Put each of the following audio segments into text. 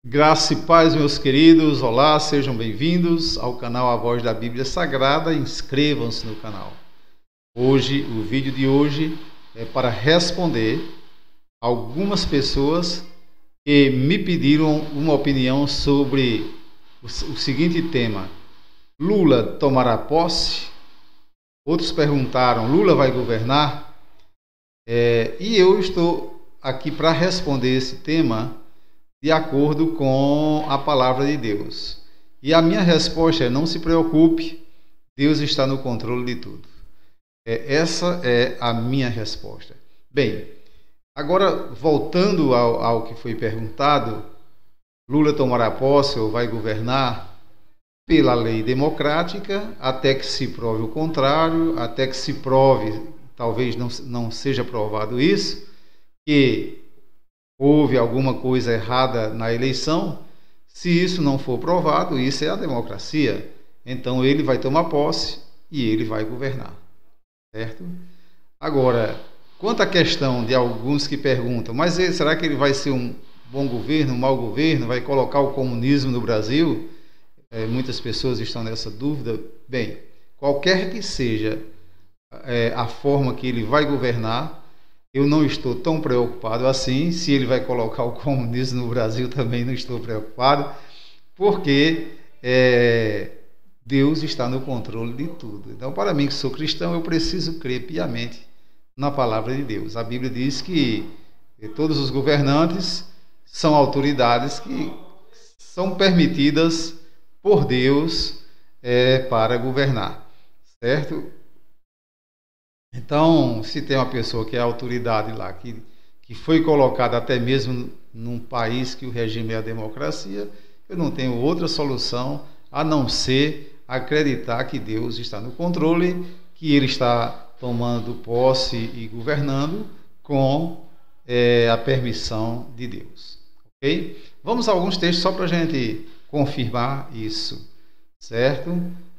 Graça e paz, meus queridos. Olá, sejam bem-vindos ao canal A Voz da Bíblia Sagrada. Inscrevam-se no canal. O vídeo de hoje é para responder algumas pessoas que me pediram uma opinião sobre o seguinte tema: Lula tomará posse? Outros perguntaram: Lula vai governar? E eu estou aqui para responder esse tema de acordo com a palavra de Deus. E a minha resposta é: não se preocupe, Deus está no controle de tudo. Essa é a minha resposta. Bem, agora voltando ao que foi perguntado, Lula tomará posse ou vai governar? Pela lei democrática, até que se prove o contrário, até que se prove, talvez não seja provado isso, que houve alguma coisa errada na eleição. Se isso não for provado, isso é a democracia. Então ele vai tomar posse e ele vai governar, certo? Agora, quanto à questão de alguns que perguntam: mas será que ele vai ser um bom governo, um mau governo, vai colocar o comunismo no Brasil? Muitas pessoas estão nessa dúvida. Bem, qualquer que seja a forma que ele vai governar, eu não estou tão preocupado assim. Se ele vai colocar o comunismo no Brasil, também não estou preocupado, porque Deus está no controle de tudo. Então, para mim, que sou cristão, eu preciso crer piamente na palavra de Deus. A Bíblia diz que todos os governantes são autoridades que são permitidas por Deus para governar, certo? Então, se tem uma pessoa que é autoridade lá, que foi colocada até mesmo num país que o regime é a democracia, eu não tenho outra solução a não ser acreditar que Deus está no controle, que Ele está tomando posse e governando com a permissão de Deus. Ok? Vamos a alguns textos só para a gente confirmar isso, certo?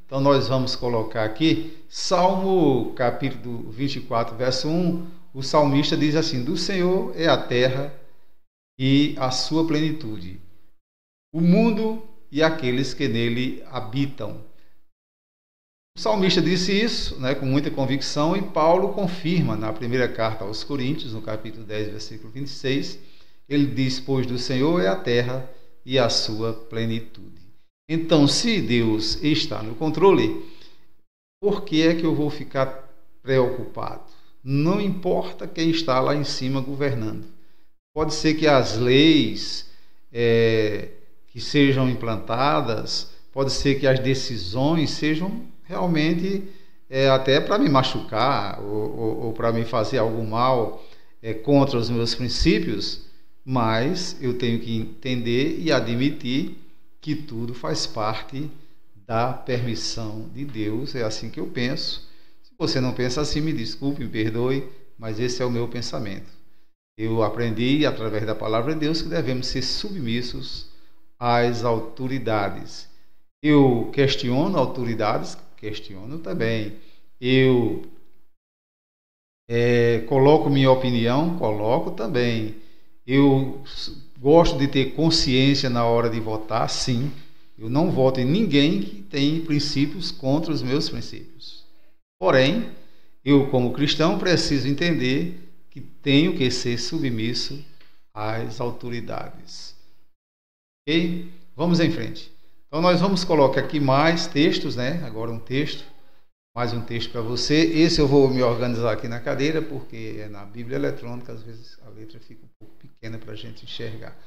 Então nós vamos colocar aqui Salmo capítulo 24, verso 1. O salmista diz assim: do Senhor é a terra e a sua plenitude, o mundo e aqueles que nele habitam. O salmista disse isso, com muita convicção, e Paulo confirma na primeira carta aos Coríntios, no capítulo 10, versículo 26. Ele diz: pois do Senhor é a terra e a sua plenitude. Então, se Deus está no controle, por que é que eu vou ficar preocupado? Não importa quem está lá em cima governando. Pode ser que as leis que sejam implantadas, pode ser que as decisões sejam realmente até para me machucar ou para me fazer algo mal contra os meus princípios, mas eu tenho que entender e admitir que tudo faz parte da permissão de Deus. É assim que eu penso. Se você não pensa assim, me desculpe, me perdoe, mas esse é o meu pensamento. Eu aprendi através da palavra de Deus que devemos ser submissos às autoridades. Eu questiono autoridades, questiono também. Eu coloco minha opinião, coloco também. Eu gosto de ter consciência na hora de votar, sim. Eu não voto em ninguém que tem princípios contra os meus princípios. Porém, eu, como cristão, preciso entender que tenho que ser submisso às autoridades. Ok? Vamos em frente. Então, nós vamos colocar aqui mais textos, Agora mais um texto para você. Esse eu vou me organizar aqui na cadeira, porque é na Bíblia eletrônica, às vezes a letra fica um pouco pequena para a gente enxergar.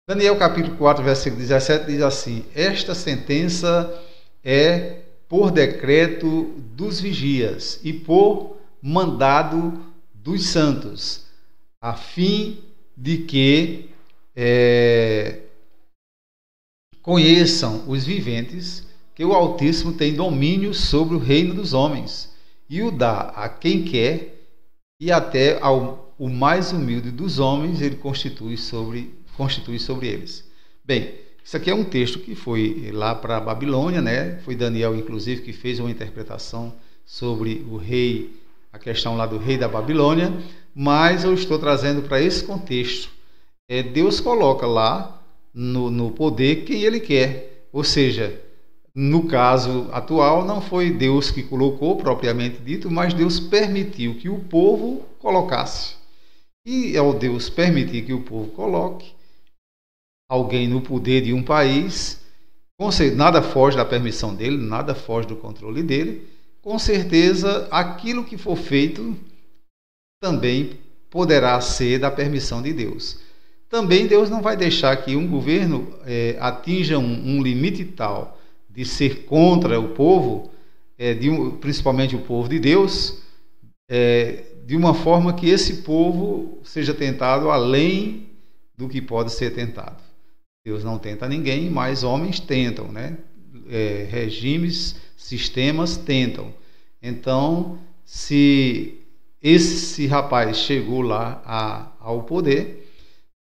Daniel capítulo 4, versículo 17 diz assim: esta sentença é por decreto dos vigias e por mandado dos santos, a fim de que conheçam os viventes que o Altíssimo tem domínio sobre o reino dos homens e o dá a quem quer, e até o mais humilde dos homens ele constitui sobre eles. Bem, isso aqui é um texto que foi lá para a Babilônia, Foi Daniel, inclusive, que fez uma interpretação sobre o rei, a questão lá do rei da Babilônia, mas eu estou trazendo para esse contexto. Deus coloca lá no poder quem ele quer. Ou seja, no caso atual, não foi Deus que colocou, propriamente dito, mas Deus permitiu que o povo colocasse. E ao Deus permitir que o povo coloque alguém no poder de um país, nada foge da permissão dele, nada foge do controle dele, com certeza aquilo que for feito também poderá ser da permissão de Deus. Também Deus não vai deixar que um governo atinja um limite tal de ser contra o povo, principalmente o povo de Deus, de uma forma que esse povo seja tentado além do que pode ser tentado. Deus não tenta ninguém, mas homens tentam, né? Regimes, sistemas tentam. Então, se esse rapaz chegou lá ao poder,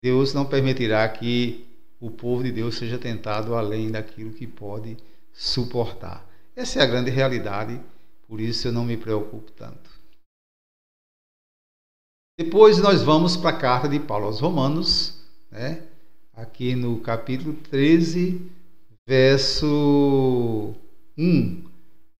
Deus não permitirá que o povo de Deus seja tentado além daquilo que pode suportar. Essa é a grande realidade, por isso eu não me preocupo tanto. Depois nós vamos para a carta de Paulo aos Romanos, né? Aqui no capítulo 13, verso 1,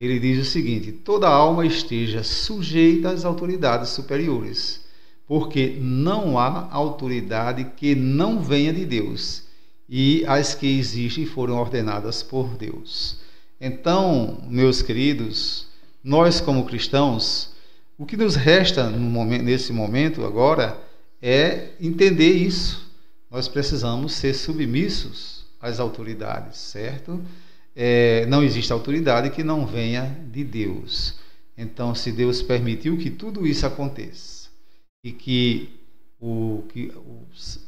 ele diz o seguinte: toda alma esteja sujeita às autoridades superiores, porque não há autoridade que não venha de Deus, e as que existem foram ordenadas por Deus. Então, meus queridos, nós como cristãos, o que nos resta nesse momento agora é entender isso. Nós precisamos ser submissos às autoridades, certo? Não existe autoridade que não venha de Deus. Então, se Deus permitiu que tudo isso aconteça e que o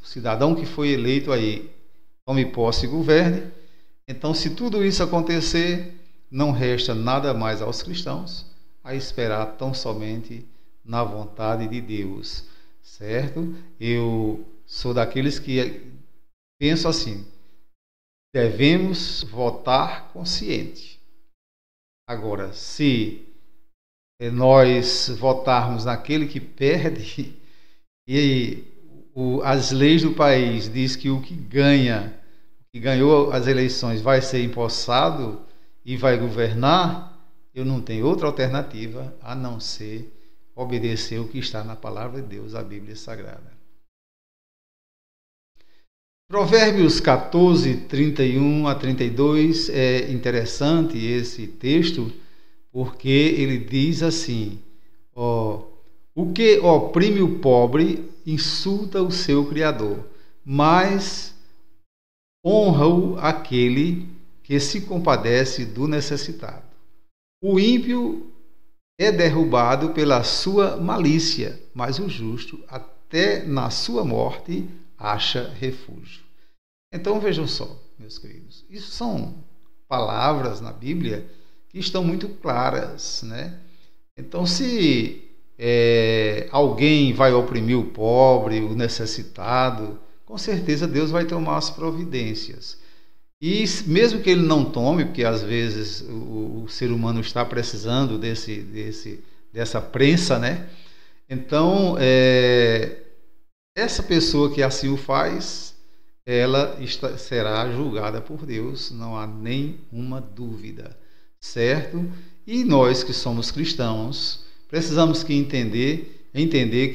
cidadão que foi eleito aí tome posse e governe, então, se tudo isso acontecer, não resta nada mais aos cristãos a esperar tão somente na vontade de Deus, certo? Eu sou daqueles que penso assim: devemos votar consciente. Agora, se nós votarmos naquele que perde e as leis do país diz que o que ganhou as eleições vai ser empossado e vai governar, eu não tenho outra alternativa a não ser obedecer o que está na palavra de Deus, a Bíblia Sagrada. Provérbios 14, 31 a 32, é interessante esse texto, porque ele diz assim: o que oprime o pobre insulta o seu Criador, mas honra-o aquele que se compadece do necessitado. O ímpio é derrubado pela sua malícia, mas o justo, até na sua morte, acha refúgio. Então vejam só, meus queridos, isso são palavras na Bíblia que estão muito claras, né? Então, se alguém vai oprimir o pobre, o necessitado, com certeza Deus vai tomar as providências. E mesmo que ele não tome, porque às vezes o ser humano está precisando dessa prensa, né? Então, essa pessoa que assim o faz, ela será julgada por Deus, não há nenhuma dúvida, certo? E nós que somos cristãos, precisamos entender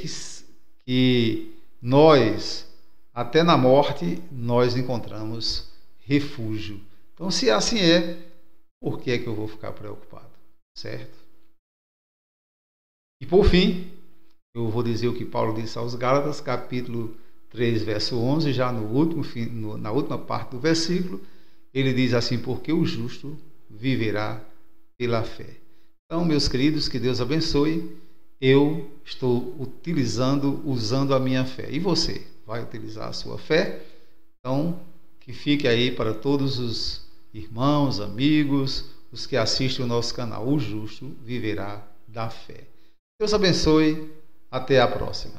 que nós, até na morte, nós encontramos refúgio. Então, se assim por que é que eu vou ficar preocupado, certo? E por fim, eu vou dizer o que Paulo disse aos Gálatas, capítulo 3, verso 11, já na última parte do versículo, ele diz assim: porque o justo viverá pela fé. Então, meus queridos, que Deus abençoe. Eu estou usando a minha fé. E você vai utilizar a sua fé? Então, que fique aí para todos os irmãos, amigos, os que assistem o nosso canal. O justo viverá da fé. Deus abençoe. Até a próxima.